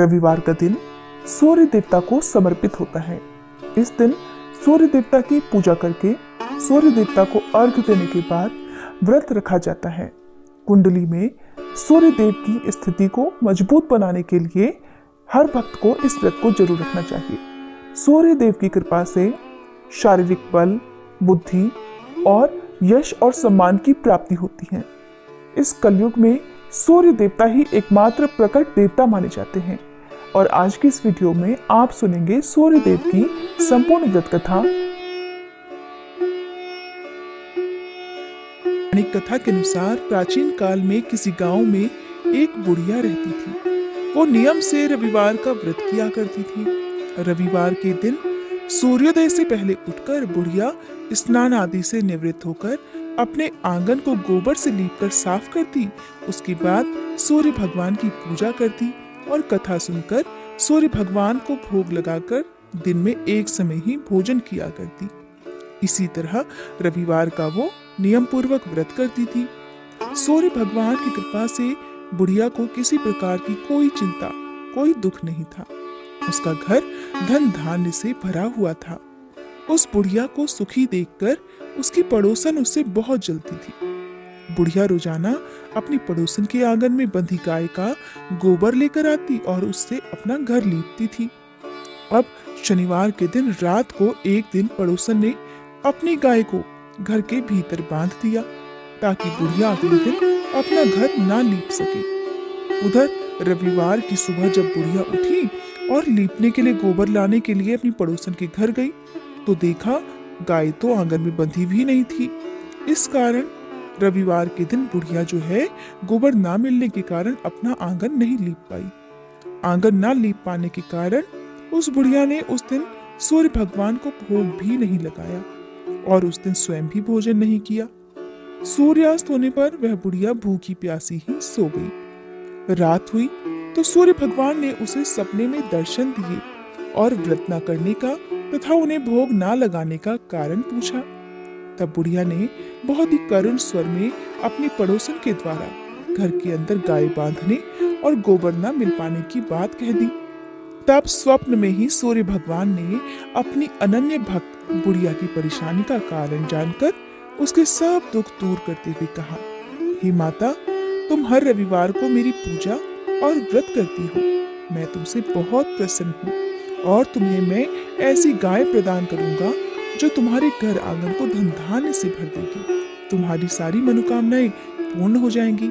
रविवार का दिन सूर्य देवता को समर्पित होता है। इस दिन सूर्य देवता की पूजा करके सूर्य देवता को अर्घ्य देने के बाद व्रत रखा जाता है। कुंडली में सूर्य देव की स्थिति को मजबूत बनाने के लिए हर भक्त को इस व्रत को जरूर रखना चाहिए। सूर्य देव की कृपा से शारीरिक बल, बुद्धि और यश और सम्मान की प्राप्ति होती है। इस कलयुग में सूर्य देवता ही एकमात्र प्रकट देवता माने जाते हैं और आज की इस वीडियो में आप सुनेंगे सूर्य देव की संपूर्ण व्रत कथा। कथा के अनुसार प्राचीन काल में किसी गांव में एक बुढ़िया रहती थी। वो नियम से रविवार का व्रत किया करती थी। रविवार के दिन सूर्योदय से पहले उठकर बुढ़िया स्नान आदि से निवृत्त होकर अपने आंगन को गोबर से लीपकर साफ करती। उसके बाद सूर्य भगवान की पूजा करती और कथा सुनकर सूर्य भगवान को भोग लगाकर दिन में एक समय ही भोजन किया करती। इसी तरह रविवार का वो नियम पूर्वक व्रत करती थी। सूर्य भगवान की कृपा से बुढ़िया को किसी प्रकार की कोई चिंता, कोई दुख नहीं था। उसका घर धन धान्य से भरा हुआ था। उस बुढ़िया को सुखी देखकर उसकी पड़ोसन उससे बहुत जलती थी। बुढ़िया रोजाना अपनी पड़ोसन के आंगन में बंधी गाय का गोबर लेकर आती और उससे अपना घर लीपती थी। अब शनिवार के दिन रात को एक दिन पड़ोसन ने अपनी गाय को घर के भीतर बांध दिया ताकि बुढ़िया अगले दिन अपना घर ना लीप सके। उधर रविवार की सुबह जब बुढ़िया उठी और लीपने के लिए गोबर लाने के लिए अपनी पड़ोसन के घर गई तो देखा गाय तो आंगन में बंधी भी नहीं थी। इस कारण रविवार के दिन बुढ़िया जो है गोबर ना मिलने के कारण अपना आंगन नहीं लीप पाई। आंगन ना लीप पाने के कारण उस बुढ़िया ने उस दिन सूर्य भगवान को भोग भी नहीं लगाया और उस दिन स्वयं भी भोजन नहीं किया। सूर्यास्त होने पर वह बुढ़िया भूखी प्यासी ही सो गई। रात हुई तो सूर्य भगवान ने उसे सपने में दर्शन दिए और व्रत न करने का तथा उन्हें भोग ना लगाने का कारण पूछा। तब बुढ़िया ने बहुत ही करुण स्वर में अपनी पड़ोसन के द्वारा घर के अंदर गाय बांधने और गोबर न मिल पाने की बात कह दी। तब स्वप्न में ही सूर्य भगवान ने अपनी अनन्य भक्त बुढ़िया की परेशानी का कारण जानकर उसके सब दुख दूर करते हुए कहा, हे माता, तुम हर रविवार को मेरी पूजा और व्रत करती हो। मैं तुमसे बहुत प्रसन्न हूँ और तुम्हें मैं ऐसी गाय प्रदान करूंगा जो तुम्हारे घर आंगन को धन धान्य से भर देगी। तुम्हारी सारी मनोकामनाएं पूर्ण हो जाएंगी।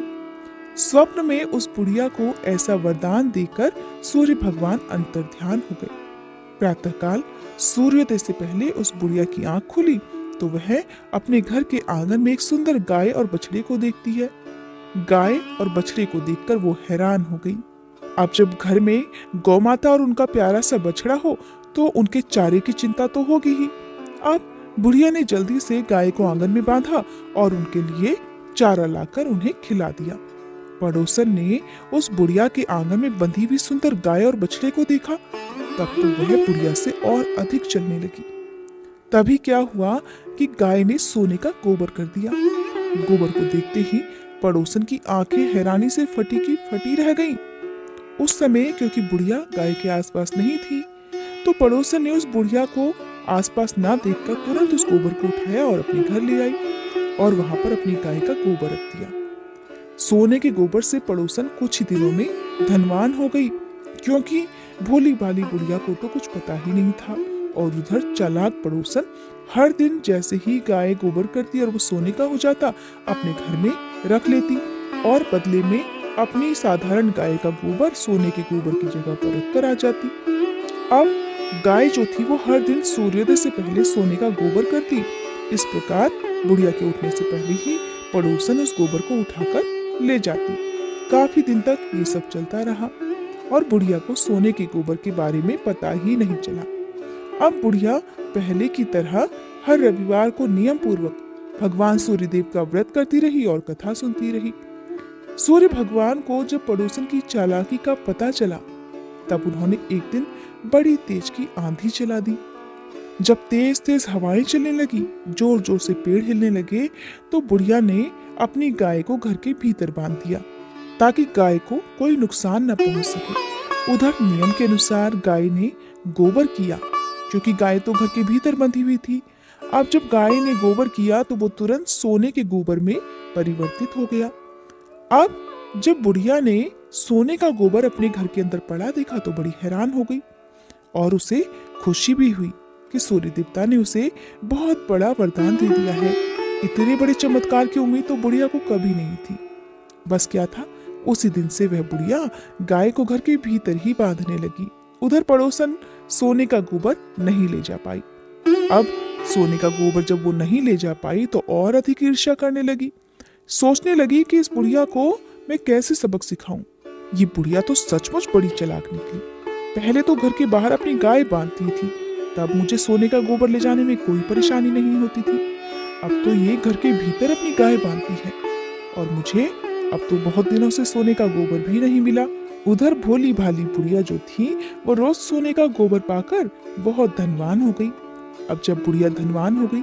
स्वप्न में उस बुढ़िया को ऐसा वरदान देकर सूर्य भगवान अंतर्ध्यान हो गए। प्रातःकाल सूर्योदय से पहले उस बुढ़िया की आंख खुली तो वह अपने घर के आंगन में एक सुंदर गाय और बछड़े को देखती है। गाय और बछड़े को देखकर वो हैरान हो गई। अब जब घर में गौ माता और उनका प्यारा सा बछड़ा हो तो उनके चारे की चिंता तो होगी ही। अब बुढ़िया ने जल्दी से गाय को आंगन में बांधा और उनके लिए चारा लाकर उन्हें खिला दिया। पड़ोसन ने उस बुढ़िया के आंगन में बंधी हुई सुंदर गाय और बछड़े को देखा। तब तो वह बुढ़िया से और अधिक चलने लगी। तभी क्या हुआ कि गाय ने सोने का गोबर कर दिया। गोबर को देखते ही पड़ोसन की आंखें हैरानी से फटी की फटी रह गईं। उस समय क्योंकि बुढ़िया गाय के आसपास नहीं थी तो पड़ोसन ने उस बुढ़िया को आसपास ना देखकर तुरंत उस गोबर को उठाया और अपने घर ले आई और वहां पर अपनी गाय का गोबर रख दिया। सोने के गोबर से पड़ोसन कुछ ही दिनों में धनवान हो गई क्योंकि भोली भाली बुढ़िया को तो कुछ पता ही नहीं था। और उधर चालाक पड़ोसन हर दिन जैसे ही गाय गोबर करती और वो सोने का हो जाता अपने घर में रख लेती और बदले में अपनी साधारण गाय का गोबर सोने के गोबर की जगह पर रखकर आ जाती। अब गाय जो थी वो हर दिन सूर्योदय से पहले सोने का गोबर करती। इस प्रकार बुढ़िया के उठने से पहले ही पड़ोसन उस गोबर को उठाकर ले जाती। काफी दिन तक ये सब चलता रहा और बुढ़िया को सोने के गोबर के बारे में पता ही नहीं चला। अब बुढ़िया पहले की तरह हर रविवार को नियम पूर्वक भगवान सूर्यदेव का व्रत करती रही और कथा सुनती रही। सूर्य भगवान को जब पड़ोसन की चालाकी का पता चला तब उन्होंने एक दिन बड़ी तेज की आंधी चला दी। जब तेज तेज हवाएं चलने लगी, जोर जोर से पेड़ हिलने लगे तो बुढ़िया ने अपनी गाय को घर के भीतर बांध दिया ताकि गाय को कोई नुकसान न पहुंच सके। उधर नियम के अनुसार गाय ने गोबर किया, क्योंकि गाय तो घर के भीतर बंधी हुई थी। अब जब गाय ने गोबर किया तो वो तुरंत सोने के गोबर में परिवर्तित हो गया। अब जब बुढ़िया ने सोने का गोबर अपने घर के अंदर पड़ा देखा तो बड़ी हैरान हो गई और उसे खुशी भी हुई कि सूर्य देवता ने उसे बहुत बड़ा वरदान दे दिया है। इतने बड़े चमत्कार की उम्मीद तो बुढ़िया को कभी नहीं थी। बस क्या था, उसी दिन से वह बुढ़िया गाय को घर के भीतर ही बांधने लगी। उधर पड़ोसन सोने का गोबर नहीं ले जा पाई। अब सोने का गोबर जब वो नहीं ले जा पाई तो और अधिक ईर्ष्या करने लगी। सोचने लगी कि इस बुढ़िया को मैं कैसे सबक सिखाऊं। ये बुढ़िया तो सचमुच बड़ी चालाक निकली। पहले तो घर के बाहर अपनी गाय बांधती थी, तब मुझे सोने का गोबर ले जाने में कोई परेशानी नहीं होती थी। अब तो ये घर के भीतर अपनी गाय बांधती है और मुझे अब तो बहुत दिनों से सोने का गोबर भी नहीं मिला। उधर भोली भाली बुढ़िया जो थी वो रोज सोने का गोबर पाकर बहुत धनवान हो गई। अब जब बुढ़िया धनवान हो गई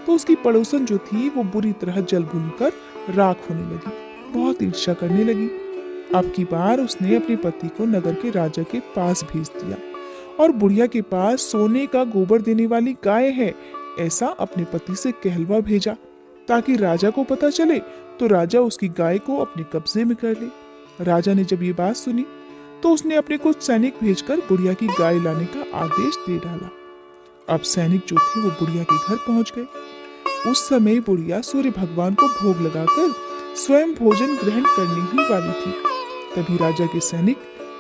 तो उसकी पड़ोसन जो थी वो बुरी तरह जल भूनकर राख होने लगी, बहुत ईर्ष्या करने लगी। अब की बार उसने अपने पति को नगर के राजा के पास भेज दिया और बुढ़िया के पास सोने का गोबर देने वाली गाय है ऐसा अपने पति से कहलवा भेजा, ताकि राजा को पता चले तो राजा उसकी गाय को अपने कब्जे में कर ले। राजा ने जब ये बात सुनी तो उसने अपने कुछ सैनिक भेजकर बुढ़िया की गाय लाने का आदेश दे डाला। अब सैनिक जो थे वो बुढ़िया के घर पहुंच गए। उस समय बुढ़िया सूर्य भगवान को भोग लगाकर स्वयं भोजन ग्रहण करने ही वाली थी। तभी राजा के सैनिक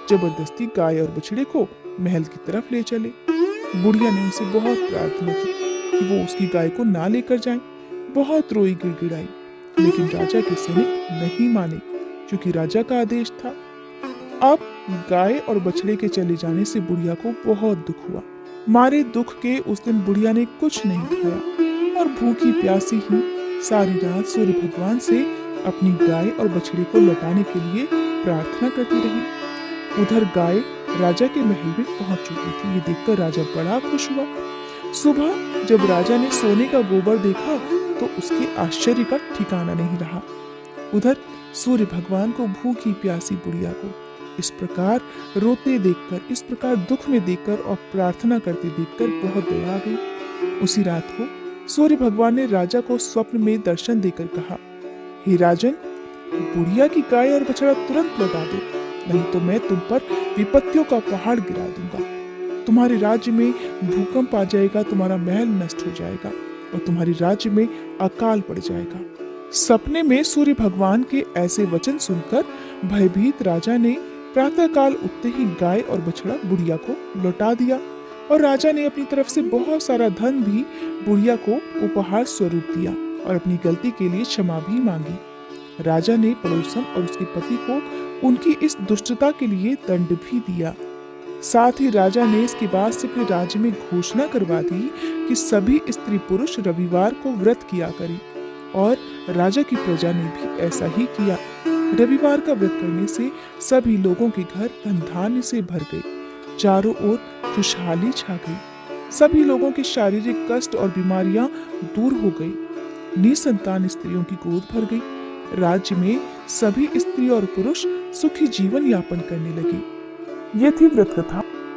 जबरदस्ती गाय और बछड़े को महल की तरफ ले चले। बुढ़िया ने उनसे बहुत प्रार्थना की कि वो उसकी गाय को ना लेकर जाएं। बहुत रोई गिड़गिड़ाई, लेकिन राजा के सैनिक नहीं माने, क्योंकि राजा का आदेश था। अब गाय और बछड़े के चले जाने से बुढ़िया को बहुत दुख हुआ। मारे दुख के उस दिन बुढ़िया ने कुछ नहीं खाया और भूखी प्यासी ही सारी रात सूर्य भगवान से अपनी गाय और बछड़े को लौटाने के लिए प्रार्थना करती रही। उधर गाय राजा के महल में पहुंच चुकी थी। ये देखकर राजा बड़ा खुश हुआ। सुबह जब राजा ने सोने का गोबर देखा तो उसके आश्चर्य का ठिकाना नहीं रहा। उधर सूर्य भगवान को भूखी प्यासी बुढ़िया को इस प्रकार रोते देखकर, इस प्रकार दुख में देखकर और प्रार्थना करते देखकर बहुत दया आ गई। उसी रात को सूर्य भगवान ने राजा को स्वप्न में दर्शन देकर कहा, हे राजन, बुढ़िया की गाय और बछड़ा तुरंत लौटा दो, नहीं तो मैं तुम पर विपत्तियों का पहाड़ गिरा दूंगा। तुम्हारे राज्य में भूकंप आ जाएगा, तुम्हारा महल नष्ट हो जाएगा और तुम्हारे राज्य में अकाल पड़ जाएगा। सपने में सूर्य भगवान के ऐसे वचन सुनकर भयभीत राजा ने प्रातःकाल उठते ही गाय और बछड़ा बुढ़िया को लौटा दिया और राजा ने अपनी तरफ से बहुत सारा धन भी बुढ़िया को उपहार स्वरूप दिया और अपनी गलती के लिए क्षमा भी मांगी। राजा ने पड़ोसन और उसके पति को उनकी इस दुष्टता के लिए दंड भी दिया। साथ ही राजा ने इसके बाद से अपने राज्य में घोषणा करवा दी कि सभी स्त्री पुरुष रविवार को व्रत किया करें और राजा की प्रजा ने भी ऐसा ही किया। रविवार का व्रत करने से सभी लोगों के घर धन धान्य से भर गए, चारों ओर खुशहाली छा गई। सभी लोगों के शारीरिक कष्ट और बीमारियां दूर हो गई। निसंतान स्त्रियों की गोद भर गई। राज्य में सभी स्त्री और पुरुष सुखी जीवन यापन करने लगे। ये थी व्रत कथा।